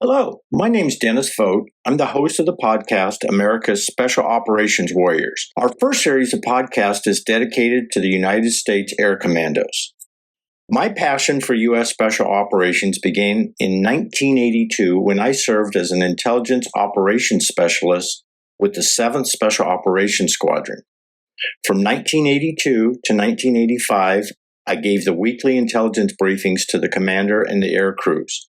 Hello, my name's Dennis Vogt. I'm the host of the podcast, America's Special Operations Warriors. Our first series of podcasts is dedicated to the United States Air Commandos. My passion for U.S. Special Operations began in 1982 when I served as an intelligence operations specialist with the 7th Special Operations Squadron. From 1982 to 1985, I gave the weekly intelligence briefings to the commander and the air crews.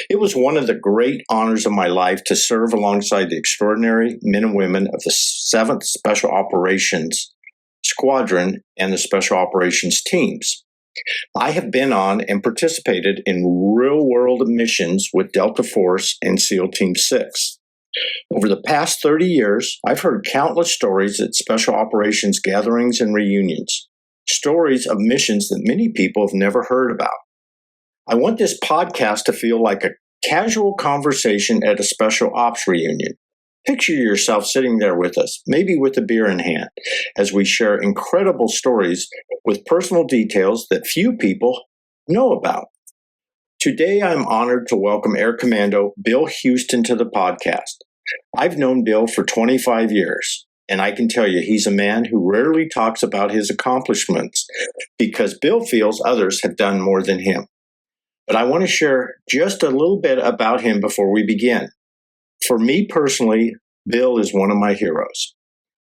It was one of the great honors of my life to serve alongside the extraordinary men and women of the 7th Special Operations Squadron and the Special Operations teams. I have been on and participated in real-world missions with Delta Force and SEAL Team 6. Over the past 30 years, I've heard countless stories at Special Operations gatherings and reunions, stories of missions that many people have never heard about. I want this podcast to feel like a casual conversation at a special ops reunion. Picture yourself sitting there with us, maybe with a beer in hand, as we share incredible stories with personal details that few people know about. Today, I'm honored to welcome Air Commando Bill Houston to the podcast. I've known Bill for 25 years, and I can tell you he's a man who rarely talks about his accomplishments because Bill feels others have done more than him. But I want to share just a little bit about him before we begin. For me personally, Bill is one of my heroes.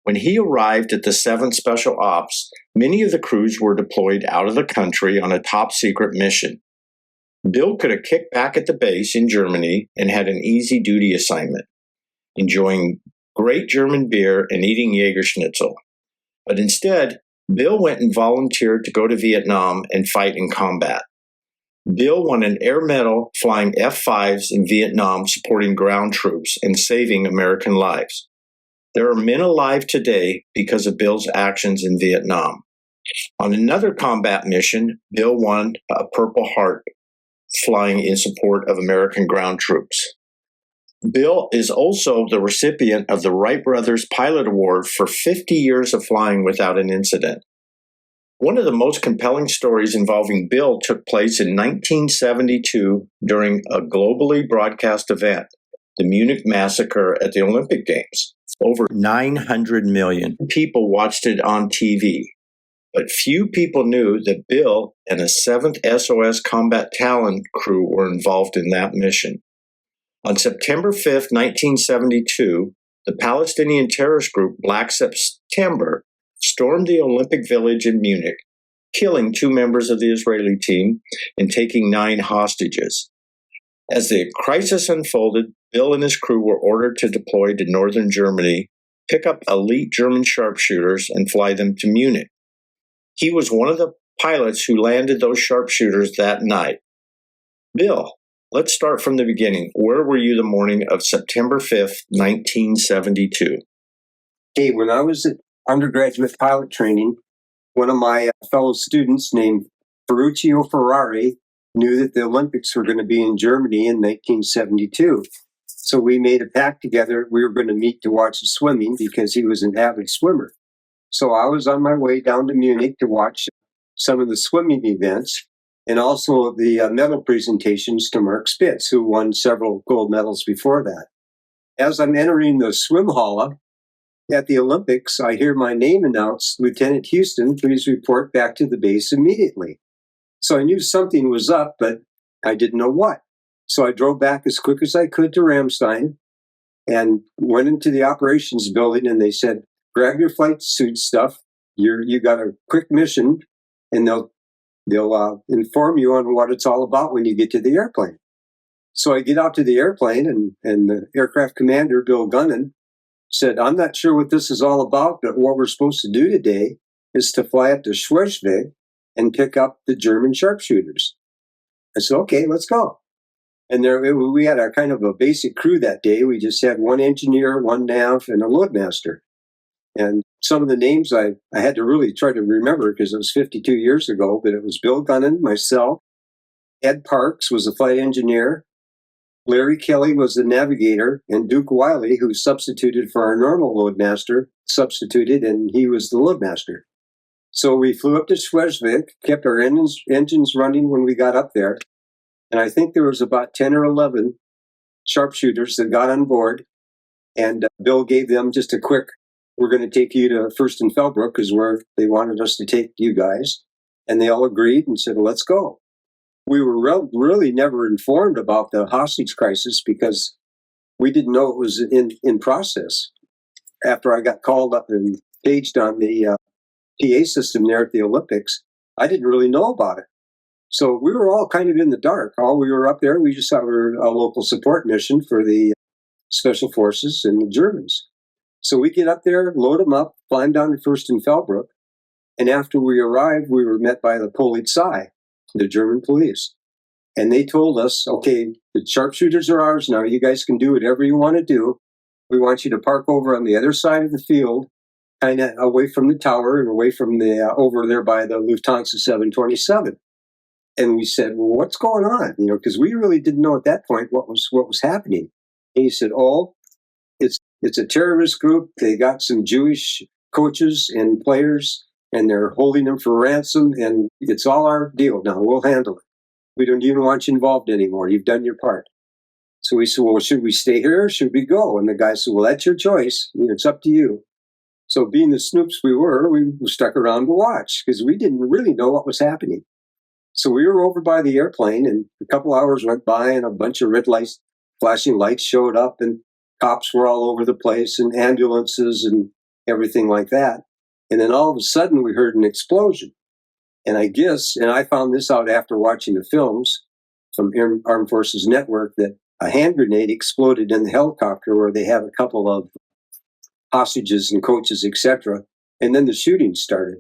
When he arrived at the 7th Special Ops, many of the crews were deployed out of the country on a top secret mission. Bill could have kicked back at the base in Germany and had an easy duty assignment, enjoying great German beer and eating Jaeger Schnitzel. But instead, Bill went and volunteered to go to Vietnam and fight in combat. Bill won an Air Medal flying F-5s in Vietnam, supporting ground troops and saving American lives. There are men alive today because of Bill's actions in Vietnam. On another combat mission, Bill won a Purple Heart flying in support of American ground troops. Bill is also the recipient of the Wright Brothers Pilot Award for 50 years of flying without an incident. One of the most compelling stories involving Bill took place in 1972 during a globally broadcast event, the Munich Massacre at the Olympic Games. Over 900 million people watched it on TV, but few people knew that Bill and a 7th SOS Combat Talon crew were involved in that mission. On September 5, 1972, the Palestinian terrorist group Black September stormed the Olympic Village in Munich, killing 2 members of the Israeli team and taking 9 hostages. As the crisis unfolded, Bill and his crew were ordered to deploy to northern Germany, pick up elite German sharpshooters, and fly them to Munich. He was one of the pilots who landed those sharpshooters that night. Bill, let's start from the beginning. Where were you the morning of September 5th, 1972? Hey, when I was at undergraduate pilot training, one of my fellow students named Ferruccio Ferrari knew that the Olympics were going to be in Germany in 1972. So we made a pact together. We were going to meet to watch the swimming because he was an avid swimmer. So I was on my way down to Munich to watch some of the swimming events and also the medal presentations to Mark Spitz, who won several gold medals before that. As I'm entering the swim hall at the Olympics, I hear my name announced, Lieutenant Houston, please report back to the base immediately. So I knew something was up, but I didn't know what. So I drove back as quick as I could to Ramstein and went into the operations building, and they said, grab your flight suit stuff. You got a quick mission, and they'll inform you on what it's all about when you get to the airplane. So I get out to the airplane, and the aircraft commander, Bill Gunnan, said, I'm not sure what this is all about, but what we're supposed to do today is to fly up to Schleswig and pick up the German sharpshooters. I said, okay, let's go. And we had a kind of a basic crew that day. We just had one engineer, one nav, and a loadmaster. And some of the names I had to really try to remember because it was 52 years ago, but it was Bill Gunnan, myself, Ed Parks was the flight engineer, Larry Kelly was the navigator, and Duke Wiley, who substituted for our normal loadmaster, substituted, and he was the loadmaster. So we flew up to Schleswig, kept our engines running when we got up there, and I think there was about 10 or 11 sharpshooters that got on board, and Bill gave them just a quick, we're going to take you to First and Fellbrook, because where they wanted us to take you guys. And they all agreed and said, let's go. We were really never informed about the hostage crisis because we didn't know it was in process. After I got called up and paged on the PA system there at the Olympics, I didn't really know about it. So we were all kind of in the dark. All we were up there, we just thought we were a local support mission for the Special Forces and the Germans. So we get up there, load them up, climb down to First and Fellbrook, and after we arrived, we were met by the Polizei, the German police. And they told us, okay, the sharpshooters are ours now. You guys can do whatever you want to do. We want you to park over on the other side of the field, kind of away from the tower and away from the, over there by the Lufthansa 727. And we said, well, what's going on? You know, because we really didn't know at that point what was happening. And he said, oh, it's a terrorist group. They got some Jewish coaches and players, and they're holding them for ransom, and it's all our deal now. We'll handle it. We don't even want you involved anymore. You've done your part. So we said, well, should we stay here or should we go? And the guy said, well, that's your choice. You know, it's up to you. So being the snoops we stuck around to watch because we didn't really know what was happening. So we were over by the airplane, and a couple hours went by, and a bunch of red lights, flashing lights showed up, and cops were all over the place, and ambulances and everything like that. And then all of a sudden, we heard an explosion. And I found this out after watching the films from Armed Forces Network, that a hand grenade exploded in the helicopter where they have a couple of hostages and coaches, etc. And then the shooting started.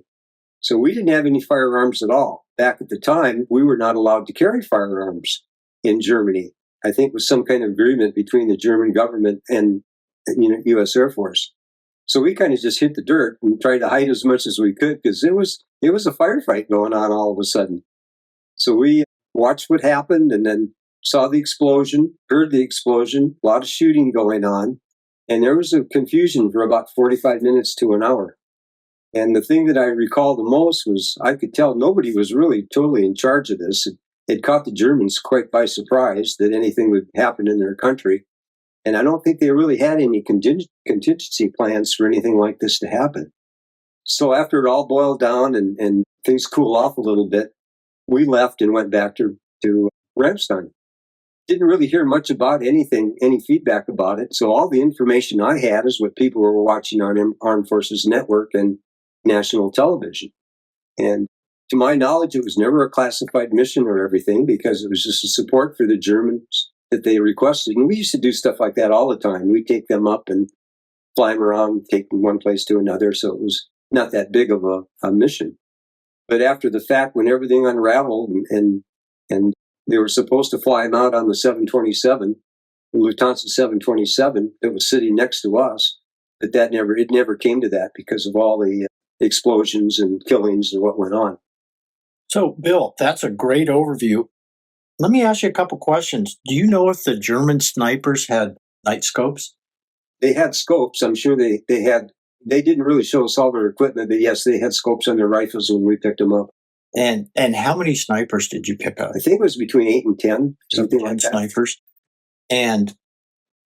So we didn't have any firearms at all. Back at the time, we were not allowed to carry firearms in Germany. I think it was some kind of agreement between the German government and U.S. Air Force. So we kind of just hit the dirt and tried to hide as much as we could because it was a firefight going on all of a sudden. So we watched what happened and then saw the explosion, heard the explosion, a lot of shooting going on, and there was a confusion for about 45 minutes to an hour. And the thing that I recall the most was I could tell nobody was really totally in charge of this. It caught the Germans quite by surprise that anything would happen in their country. And I don't think they really had any contingency plans for anything like this to happen. So after it all boiled down and things cooled off a little bit, we left and went back to Ramstein. Didn't really hear much about anything, any feedback about it. So all the information I had is what people were watching on Armed Forces Network and national television. And to my knowledge, it was never a classified mission or everything because it was just a support for the Germans that they requested. And we used to do stuff like that all the time. We'd take them up and fly them around, take them one place to another. So it was not that big of a mission. But after the fact, when everything unraveled and they were supposed to fly them out on the 727, the Lufthansa 727 that was sitting next to us, but it never came to that because of all the explosions and killings and what went on. So, Bill, that's a great overview. Let me ask you a couple questions. Do you know if the German snipers had night scopes? They had scopes. I'm sure they had. They didn't really show us all their equipment, but yes, they had scopes on their rifles when we picked them up. And how many snipers did you pick up? I think it was between 8 and 10, something like that. Snipers. And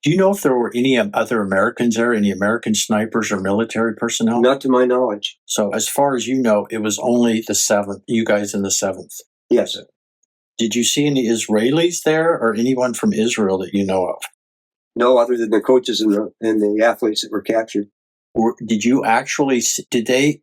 do you know if there were any other Americans there, any American snipers or military personnel? Not to my knowledge. So as far as you know, it was only the 7th, you guys in the 7th. Yes. Did you see any Israelis there or anyone from Israel that you know of? No, other than the coaches and the athletes that were captured. Did you actually,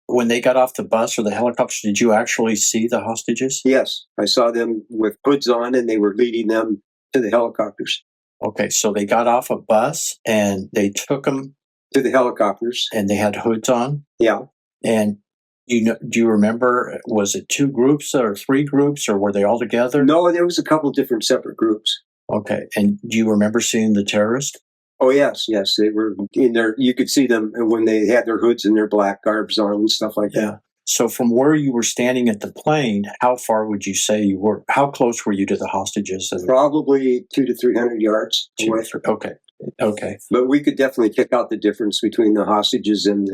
when they got off the bus or the helicopters, did you actually see the hostages? Yes, I saw them with hoods on and they were leading them to the helicopters. Okay, so they got off a bus and they took them to the helicopters. And they had hoods on? Yeah. And do you remember, was it 2 groups or 3 groups or were they all together? No, there was a couple different separate groups. Okay, and do you remember seeing the terrorists? Oh, yes. They were in there. You could see them when they had their hoods and their black garbs on and stuff like that. So from where you were standing at the plane, how far would you say you were? How close were you to the hostages? Probably 200 to 300 yards away. Okay. But we could definitely pick out the difference between the hostages and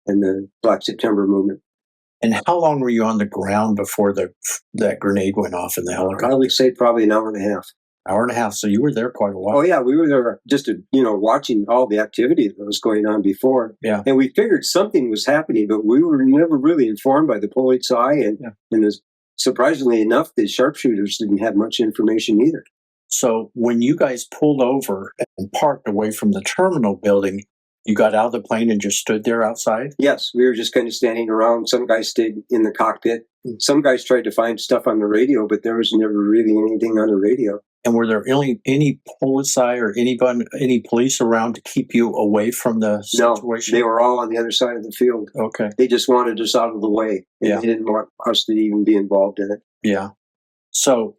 the Black September movement. And how long were you on the ground before that grenade went off in the helicopter? I would say probably an hour and a half. Hour and a half. So you were there quite a while. Oh yeah, we were there just watching all the activity that was going on before. Yeah. And we figured something was happening, but we were never really informed by the Polizei, and surprisingly enough, the sharpshooters didn't have much information either. So when you guys pulled over and parked away from the terminal building, you got out of the plane and just stood there outside? Yes, we were just kind of standing around. Some guys stayed in the cockpit. Some guys tried to find stuff on the radio, but there was never really anything on the radio. And were there any Polizei or any police around to keep you away from the situation? No, they were all on the other side of the field. Okay. They just wanted us out of the way. And they didn't want us to even be involved in it. Yeah. So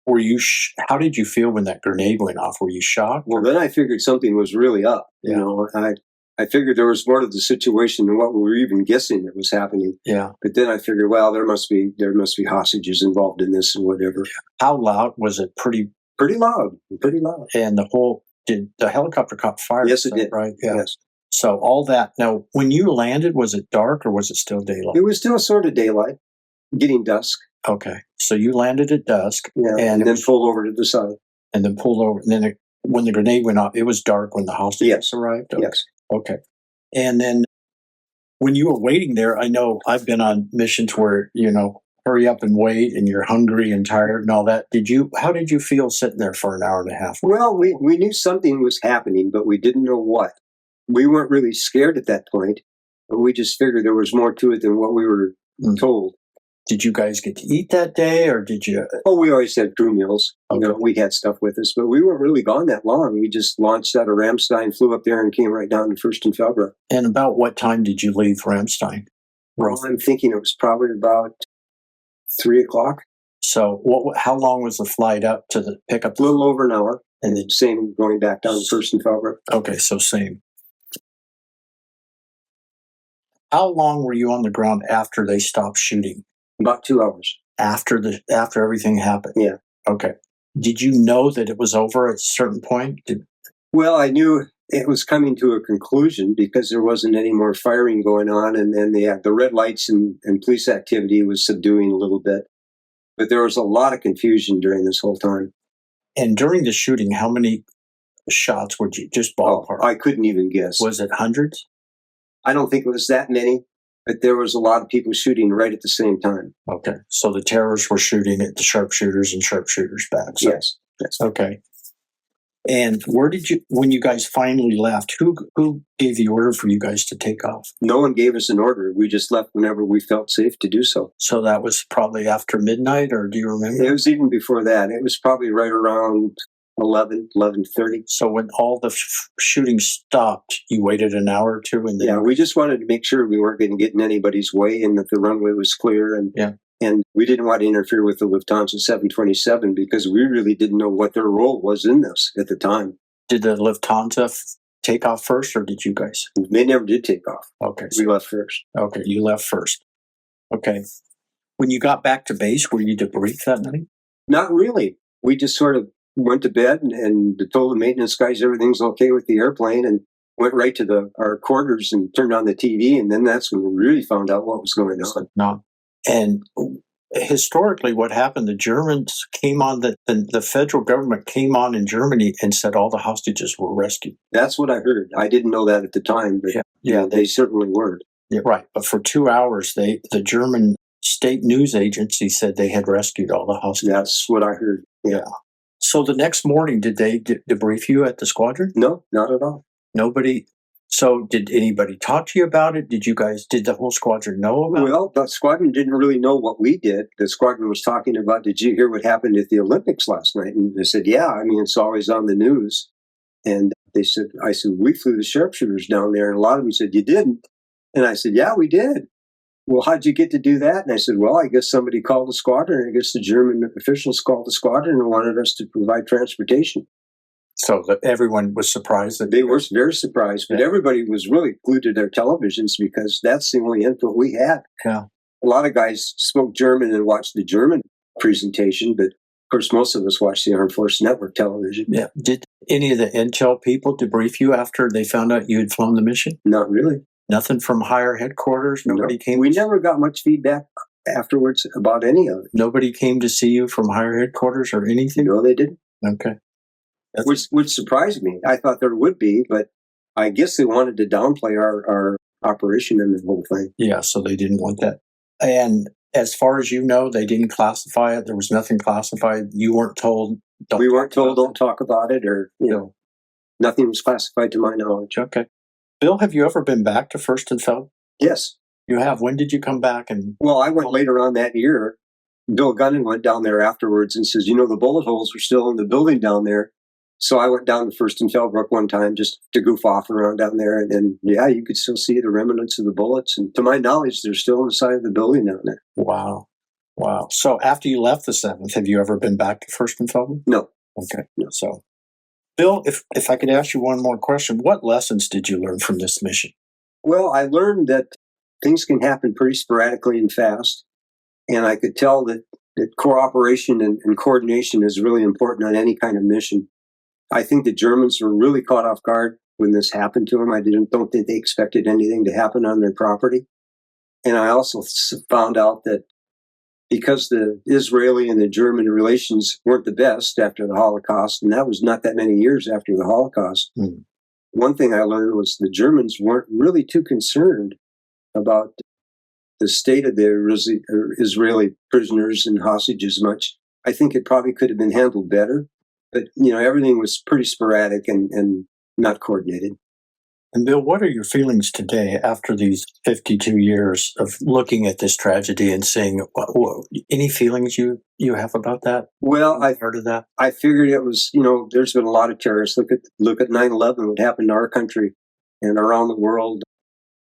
were you? How did you feel when that grenade went off? Were you shocked? Well, then I figured something was really up. Yeah. You know, I figured there was more to the situation than what we were even guessing that was happening. Yeah. But then I figured, well, there must be hostages involved in this and whatever. How loud was it? Pretty loud. Pretty loud. And did the helicopter caught fire? Yes, it did. Right. Yeah. Yes. So all that. Now, when you landed, was it dark or was it still daylight? It was still sort of daylight, getting dusk. Okay. So you landed at dusk. Yeah. And then pulled over to the side. And then pulled over. And then when the grenade went off, it was dark when the hostages arrived? Okay. Yes. Okay. And then when you were waiting there, I know I've been on missions where, hurry up and wait and you're hungry and tired and all that. How did you feel sitting there for an hour and a half? Well, we knew something was happening, but we didn't know what. We weren't really scared at that point, but we just figured there was more to it than what we were told. Did you guys get to eat that day, or did you? Oh, we always had crew meals. Okay. We had stuff with us, but we weren't really gone that long. We just launched out of Ramstein, flew up there, and came right down to First and Felbra. And about what time did you leave Ramstein? Well, I'm thinking it was probably about 3:00. So, how long was the flight up to the pickup? A little over an hour, and then same going back down to First and Felbra. Okay, so same. How long were you on the ground after they stopped shooting? About 2 hours. After everything happened? Yeah. Okay. Did you know that it was over at a certain point? Well, I knew it was coming to a conclusion because there wasn't any more firing going on, and then the red lights and police activity was subduing a little bit. But there was a lot of confusion during this whole time. And during the shooting, how many shots would you just ballpark? I couldn't even guess. Was it hundreds? I don't think it was that many, but there was a lot of people shooting right at the same time. Okay. So the terrorists were shooting at the sharpshooters and sharpshooters back. So, yes. Okay. And when you guys finally left, who gave the order for you guys to take off? No one gave us an order. We just left whenever we felt safe to do so. So that was probably after midnight, or do you remember? It was even before that. It was probably right around 11:30. So when all the shooting stopped, you waited an hour or two? And then... Yeah, we just wanted to make sure we weren't going to get in anybody's way and that the runway was clear. And we didn't want to interfere with the Lufthansa 727 because we really didn't know what their role was in this at the time. Did the Lufthansa take off first, or did you guys? They never did take off. Okay. We left first. Okay, you left first. Okay. When you got back to base, were you debriefed that night? Not really. We just sort of went to bed and told the maintenance guys everything's okay with the airplane and went right to our quarters and turned on the TV. And then that's when we really found out what was going on. No. And historically, what happened, the Germans came on, the federal government came on in Germany and said all the hostages were rescued. That's what I heard. I didn't know that at the time, but they certainly weren't. Yeah, right. But for 2 hours, the German state news agency said they had rescued all the hostages. That's what I heard. Yeah. So the next morning, did they debrief you at the squadron? No, not at all. Nobody. So did anybody talk to you about it? Did the whole squadron know about it? Well, the squadron didn't really know what we did. The squadron was talking about, did you hear what happened at the Olympics last night? And they said, yeah, I mean, it's always on the news. And I said, we flew the sharpshooters down there. And a lot of them said, you didn't? And I said, yeah, we did. Well, how'd you get to do that? And I said, well, I guess somebody called the squadron. I guess the German officials called the squadron and wanted us to provide transportation. So that everyone was surprised? They were very surprised, but everybody was really glued to their televisions because that's the only input we had. Yeah. A lot of guys spoke German and watched the German presentation, but of course, most of us watched the Armed Forces Network television. Yeah. Did any of the intel people debrief you after they found out you had flown the mission? Not really. Nothing from higher headquarters? Nobody came? We never got much feedback afterwards about any of it. Nobody came to see you from higher headquarters or anything? No, they didn't. Okay. Which surprised me. I thought there would be, but I guess they wanted to downplay our operation in the whole thing. Yeah, so they didn't want that. And as far as you know, they didn't classify it. There was nothing classified. You weren't told. We weren't told don't talk about it, or nothing was classified to my knowledge. Okay. Bill, have you ever been back to Furstenfeld? Yes. You have. When did you come back? Well, I went later on that year. Bill Gunnan went down there afterwards and says, the bullet holes were still in the building down there. So I went down to Furstenfeldbruck one time just to goof off around down there. And you could still see the remnants of the bullets. And to my knowledge, they're still on the side of the building down there. Wow. So after you left the 7th, have you ever been back to Furstenfeld? No. Okay. No. So, Bill, if I could ask you one more question, what lessons did you learn from this mission? Well, I learned that things can happen pretty sporadically and fast. And I could tell that cooperation and coordination is really important on any kind of mission. I think the Germans were really caught off guard when this happened to them. I don't think they expected anything to happen on their property. And I also found out that because the Israeli and the German relations weren't the best after the Holocaust, and that was not that many years after the Holocaust, one thing I learned was the Germans weren't really too concerned about the state of the Israeli prisoners and hostages much. I think it probably could have been handled better. But, everything was pretty sporadic and not coordinated. And Bill, what are your feelings today after these 52 years of looking at this tragedy and seeing any feelings you have about that? Well, I've heard of that. I figured it was, there's been a lot of terrorists. Look at 9/11, what happened to our country and around the world.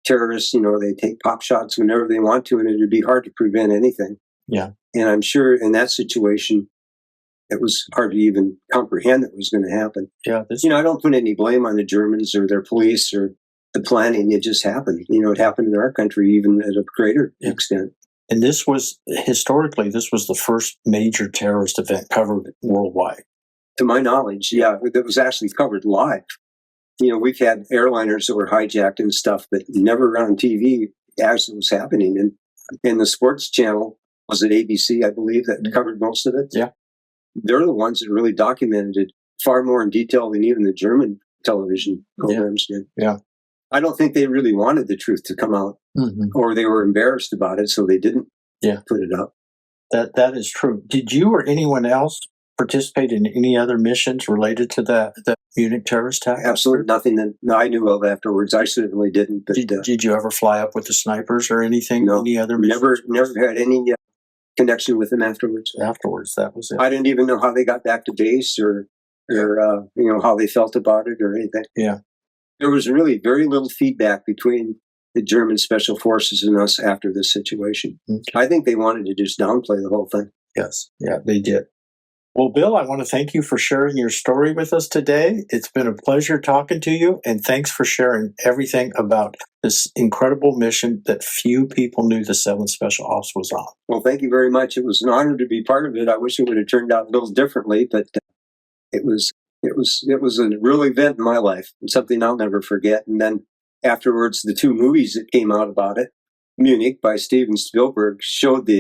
Terrorists, they take pop shots whenever they want to, and it'd be hard to prevent anything. Yeah. And I'm sure in that situation, it was hard to even comprehend that was going to happen. Yeah. I don't put any blame on the Germans or their police or the planning. It just happened. It happened in our country even at a greater extent. And this was the first major terrorist event covered worldwide. To my knowledge, that was actually covered live. We've had airliners that were hijacked and stuff, but never on TV as it was happening. And the sports channel, was it ABC, I believe, that covered most of it? Yeah. They're the ones that really documented it far more in detail than even the German television programs did. Yeah. I don't think they really wanted the truth to come out, or they were embarrassed about it, so they didn't put it up. That is true. Did you or anyone else participate in any other missions related to the Munich terrorist attack? Absolutely nothing that I knew of afterwards. I certainly didn't. But, did you ever fly up with the snipers or anything? No. Any other missions? Never had any connection with them afterwards. That was it. I didn't even know how they got back to base or how they felt about it or anything. Yeah. There was really very little feedback between the German special forces and us after this situation. Okay. I think they wanted to just downplay the whole thing. Yes. Yeah, they did. Well, Bill, I want to thank you for sharing your story with us today. It's been a pleasure talking to you, and thanks for sharing everything about this incredible mission that few people knew the 7th Special Ops was on. Well, thank you very much. It was an honor to be part of it. I wish it would have turned out a little differently, but it was a real event in my life and something I'll never forget. And then afterwards, the 2 movies that came out about it, Munich by Steven Spielberg, showed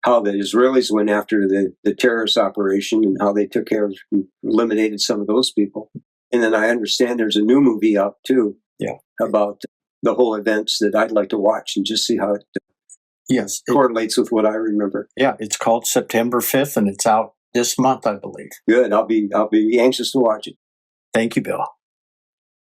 how the Israelis went after the terrorist operation and how they took care of and eliminated some of those people. And then I understand there's a new movie out too about the whole events that I'd like to watch and just see how it correlates with what I remember. Yeah, it's called September 5th and it's out this month, I believe. Good. I'll be anxious to watch it. Thank you, Bill.